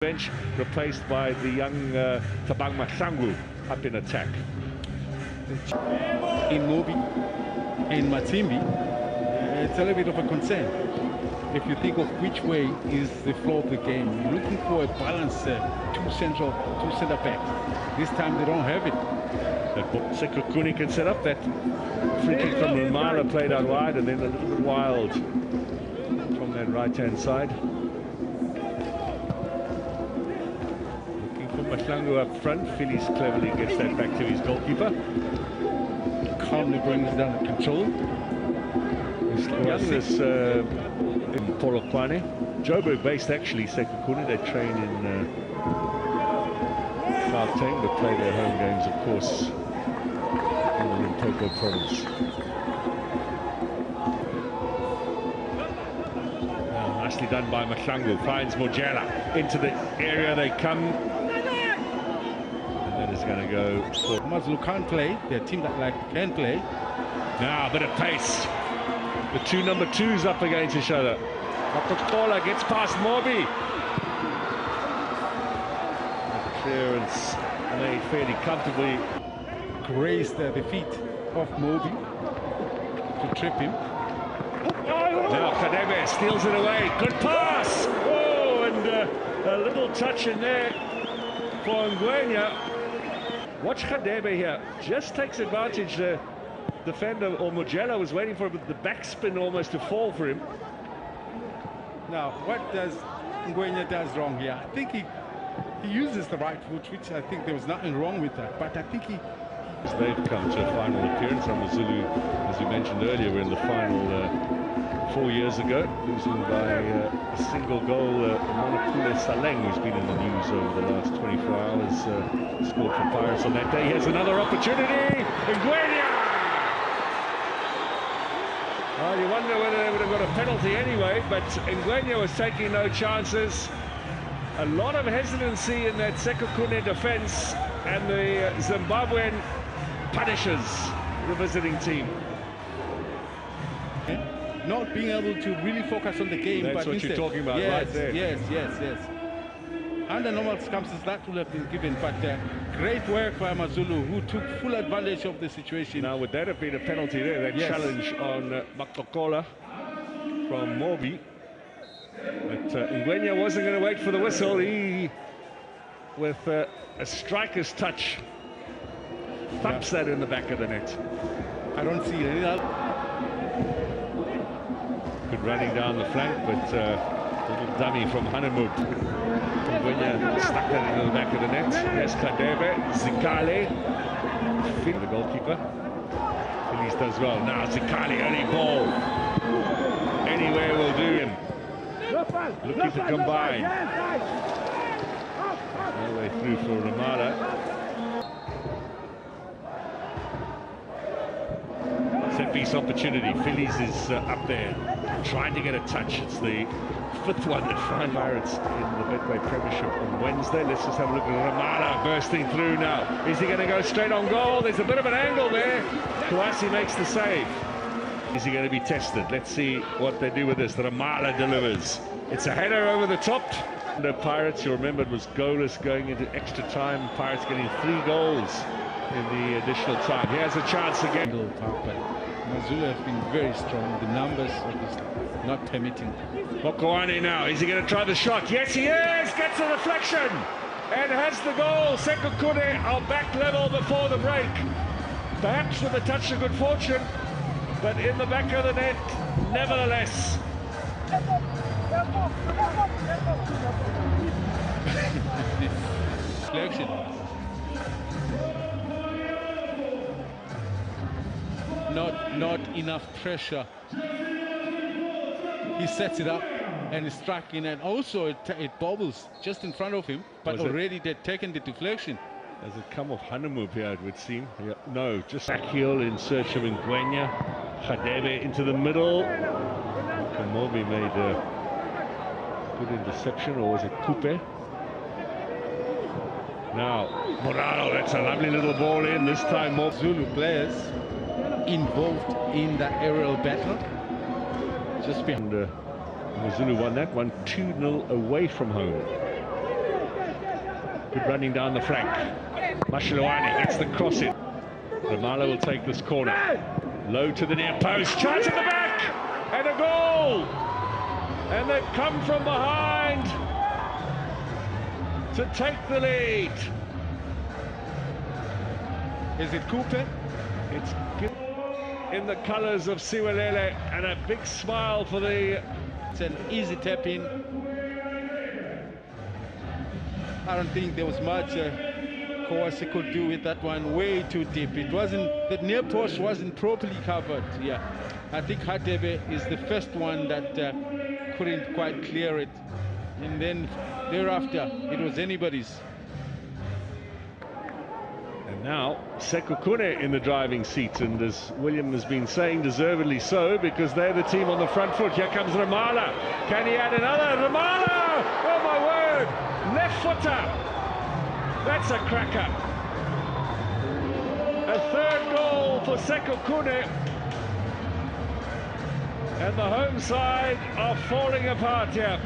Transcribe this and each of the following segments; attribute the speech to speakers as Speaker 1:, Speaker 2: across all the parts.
Speaker 1: Bench replaced by the young Tabang Mahlangu up in attack.
Speaker 2: In Mobi, in Matimbi, it's a little bit of a concern. If you think of which way is the flow of the game, you're looking for a balance, two center backs. This time they don't have it.
Speaker 1: Sekhukhune can set up that free kick from Ramala, played out wide, and then a little bit wild from that right-hand side. Mahlangu up front. Phillies cleverly gets that back to his goalkeeper.
Speaker 2: Calmly brings it under control.
Speaker 1: Youngest in Polokwane. Joburg based actually, Sekhukhune. They train in Gauteng, but play their home games, of course, in the Limpopo province. Nicely done by Mahlangu. Finds Mojela. Into the area they come. Is going to go for
Speaker 2: Amazulu can't play. They're a team that can play.
Speaker 1: Now a bit of pace. The two number 2s up against each other. Coca-Cola gets past Mobi. The clearance made fairly comfortably.
Speaker 2: Grazed the feet of Mobi to trip him.
Speaker 1: Now Khadebe steals it away. Good pass. Oh, and a little touch in there for Ngwenya. Watch Khadebe here, just takes advantage. The defender, or Mojela, was waiting for the backspin almost to fall for him.
Speaker 2: Now, what does Ngwenya does wrong here? I think he uses the right foot, which I think there was nothing wrong with that. But I think
Speaker 1: they've come to a final appearance. Amazulu, as we mentioned earlier, were in the final 4 years ago, losing by a single goal. Monokule Saleng, who's been in the news over the last 24 hours, scored for Pirates on that day. He has another opportunity. Ngwenya! Well, you wonder whether they would have got a penalty anyway, but Ngwenya was taking no chances. A lot of hesitancy in that Sekhukhune defence, and the Zimbabwean punishes the visiting team.
Speaker 2: Not being able to really focus on the game.
Speaker 1: That's
Speaker 2: but
Speaker 1: what
Speaker 2: instead,
Speaker 1: you're talking about,
Speaker 2: yes,
Speaker 1: right there.
Speaker 2: Yes. Under normal circumstances, that would have been given, but great work by Amazulu, who took full advantage of the situation.
Speaker 1: Now, would that have been a penalty there? That challenge on Makokola from Mobi. But Ngwenya wasn't going to wait for the whistle. He, with a striker's touch, thumps that in the back of the net.
Speaker 2: I don't see any other.
Speaker 1: Good running down the flank, but little dummy from Hanamub. Ngwenya stuck that into the back of the net. There's Khadebe, Zikale, the goalkeeper. Phillies does well. Now Zikale, early ball. Anywhere will do him. Looking to combine. All the way through for Ramada. Set-piece opportunity. Phillies is up there, trying to get a touch. It's the 5th one that find Pirates in the Betway Premiership on Wednesday. Let's just have a look at Ramada bursting through now. Is he going to go straight on goal? There's a bit of an angle there. Kouassi makes the save. Is he going to be tested? Let's see what they do with this. Ramada delivers. It's a header over the top. The Pirates, you remember, it was goalless going into extra time. Pirates getting 3 goals in the additional time. He has a chance again.
Speaker 2: Amazulu has been very strong. The numbers are not permitting.
Speaker 1: Mokoane now. Is he going to try the shot? Yes, he is. Gets a deflection and has the goal. Sekhukhune are back level before the break. Perhaps with a touch of good fortune, but in the back of the net, nevertheless.
Speaker 2: Deflection. Not enough pressure. He sets it up and is striking, and also it bobbles just in front of him, but already they've taken the deflection.
Speaker 1: Does it come off Hanamub here, it would seem? Yeah, no, just back heel in search of Ngwenya. Khadebe into the middle. Mobi made a good interception, or was it Coupe? Now, Morano, that's a lovely little ball in. This time more
Speaker 2: Zulu players involved in the aerial battle. Just behind.
Speaker 1: Amazulu won that one 2-0 away from home. Good running down the flank. Mashalawani gets the cross in. Ramallah will take this corner. Low to the near post. Chance at the back! And a goal! And they've come from behind to take the lead.
Speaker 2: Is it Cooper?
Speaker 1: It's good in the colours of Siwelele, and a big smile for the...
Speaker 2: It's an easy tap in. I don't think there was much Kowasi could do with that one. Way too deep. It wasn't, the near post wasn't properly covered. Yeah, I think Hadebe is the first one that couldn't quite clear it, and then thereafter it was anybody's.
Speaker 1: And now Sekhukhune in the driving seat, and as William has been saying, deservedly so, because they're the team on the front foot. Here comes Ramallah. Can he add another? Ramallah! Oh my word! Left footer! That's a cracker. A third goal for Sekhukhune. And the home side are falling apart here.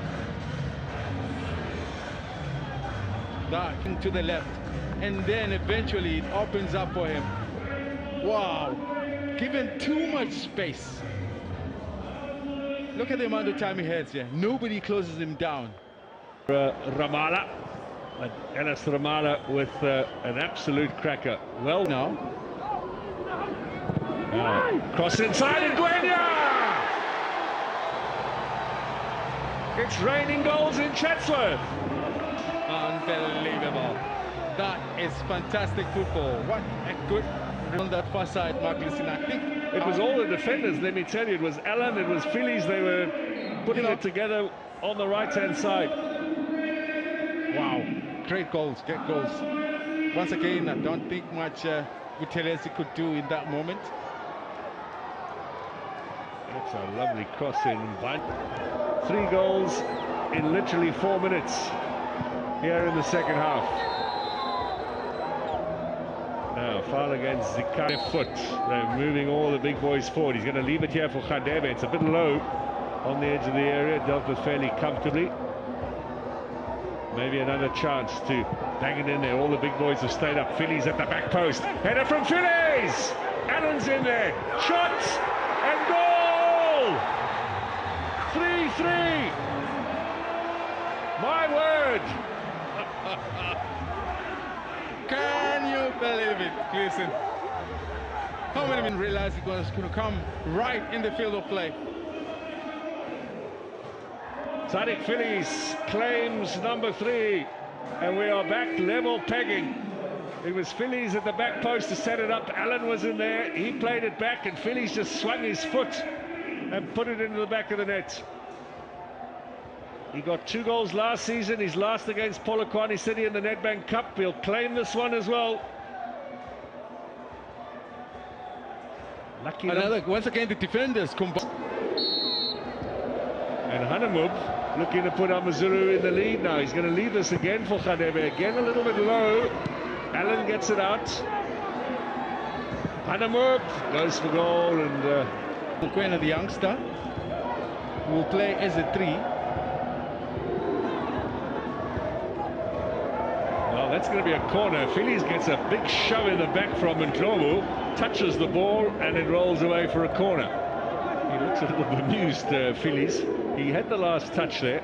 Speaker 2: Dark to the left. And then eventually it opens up for him. Wow, given too much space. Look at the amount of time he has here. Nobody closes him down.
Speaker 1: Ramallah, Ellis Ramallah with an absolute cracker. Well now. Cross inside and Gwenya! It's raining goals in Chatsworth.
Speaker 2: Unbelievable. That is fantastic football. What a good on that far side, Mark. Listen, I think
Speaker 1: it was all the defenders, let me tell you. It was Alan, it was Phillies. They were putting it together on the right-hand side.
Speaker 2: Wow, great goals, great goals. Once again, I don't think much Buthelezi could do in that moment.
Speaker 1: It's a lovely cross in. 3 goals in literally 4 minutes here in the second half. Now, foul against Zikane foot. They're moving all the big boys forward. He's going to leave it here for Khadebe. It's a bit low on the edge of the area. Dealt with fairly comfortably. Maybe another chance to bang it in there. All the big boys have stayed up. Phillies at the back post. Header from Phillies! Allen's in there. Shot and goal! 3-3. My word!
Speaker 2: Can you believe it? Listen, how many men realized it was going to come right in the field of play?
Speaker 1: Tariq Phillies claims number 3, and we are back level pegging. It was Phillies at the back post to set it up. Allen was in there, he played it back, and Phillies just swung his foot and put it into the back of the net. He got 2 goals last season, his last against Polokwane City in the Nedbank Cup. He'll claim this one as well. Lucky
Speaker 2: once again, the defenders combine.
Speaker 1: And Hanamub looking to put Amazulu in the lead now. He's going to leave this again for Khadebe. Again a little bit low. Allen gets it out. Hanamub goes for goal, and
Speaker 2: Mokoena, the youngster, will play as a 3.
Speaker 1: Well, that's going to be a corner. Phillies gets a big shove in the back from Ndlovu, touches the ball, and it rolls away for a corner. He looks a little bemused, Phillies. He had the last touch there.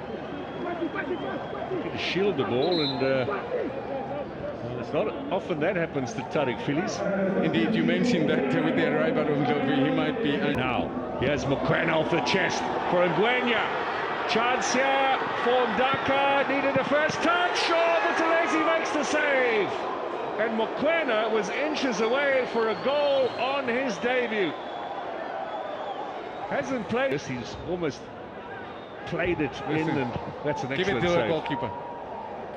Speaker 1: He could shield the ball, and well, it's not often that happens to Tariq Phillies.
Speaker 2: Indeed, you mentioned that with the arrival of Ndlovu, he might be...
Speaker 1: Now, here's Mokoena off the chest for Ngwenya. Chance here for Ndaka, needed a first touch. Oh, Buthelezi makes the save. And Mokoena was inches away for a goal on his debut. Hasn't played this, he's almost played it in, and that's an excellent save.
Speaker 2: Give it to the goalkeeper.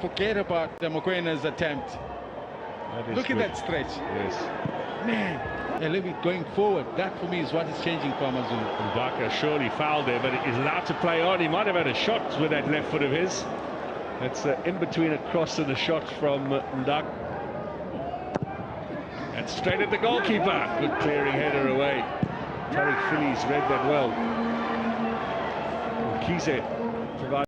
Speaker 2: Forget about the Mokoena's attempt. Look at that stretch.
Speaker 1: Yes.
Speaker 2: Man, a little bit going forward. That for me is what is changing for Amazulu.
Speaker 1: Ndaka surely fouled there, but he's allowed to play on. He might have had a shot with that left foot of his. That's in between a cross and a shot from Ndaka. And straight at the goalkeeper. Good clearing header away. Tariq Phillies read that well. Kize